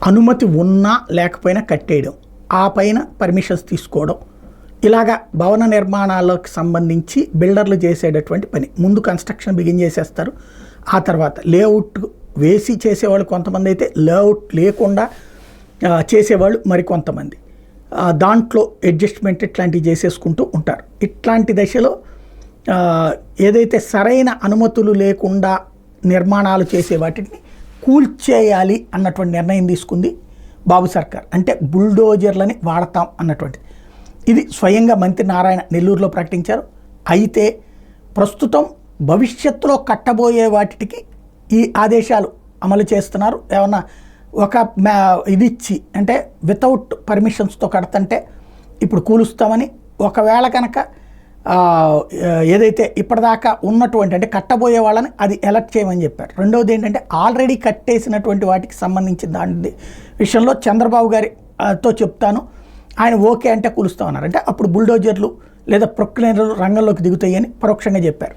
అనుమతి ఉన్నా లేకపోయినా కట్టేయడం, ఆ పైన పర్మిషన్స్ తీసుకోవడం, ఇలాగా భవన నిర్మాణాలకు సంబంధించి బిల్డర్లు చేసేటటువంటి పని. ముందు కన్స్ట్రక్షన్ బిగిన్ చేసేస్తారు, ఆ తర్వాత లేఅవుట్ వేసి చేసేవాళ్ళు కొంతమంది, అయితే లేఅవుట్ లేకుండా చేసేవాళ్ళు మరికొంతమంది, దాంట్లో అడ్జస్ట్మెంట్ ఇట్లాంటివి చేసేసుకుంటూ ఉంటారు. ఇట్లాంటి దశలో ఏదైతే సరైన అనుమతులు లేకుండా నిర్మాణాలు చేసే వాటిని కూల్చేయాలి అన్నటువంటి నిర్ణయం తీసుకుంది బాబు సర్కార్. అంటే బుల్డోజర్లని వాడతాం అన్నటువంటిది. ఇది స్వయంగా మంత్రి నారాయణ నెల్లూరులో ప్రకటించారు. అయితే ప్రస్తుతం భవిష్యత్తులో కట్టబోయే వాటికి ఈ ఆదేశాలు అమలు చేస్తున్నారు. ఏమన్నా ఒక ఇది ఇచ్చి, అంటే వితౌట్ పర్మిషన్స్తో కడతంటే ఇప్పుడు కూలుస్తామని, ఒకవేళ కనుక ఏదైతే ఇప్పటిదాకా ఉన్నటువంటి అంటే కట్టబోయే వాళ్ళని అది అలర్ట్ చేయమని చెప్పారు. రెండవది ఏంటంటే ఆల్రెడీ కట్టేసినటువంటి వాటికి సంబంధించిన దాని విషయంలో చంద్రబాబు గారితో చెప్తాను, ఆయన ఓకే అంటే కూలుస్తామన్నారు. అంటే అప్పుడు బుల్డోజర్లు లేదా ప్రొక్లైనర్లు రంగంలోకి దిగుతాయని పరోక్షంగా చెప్పారు.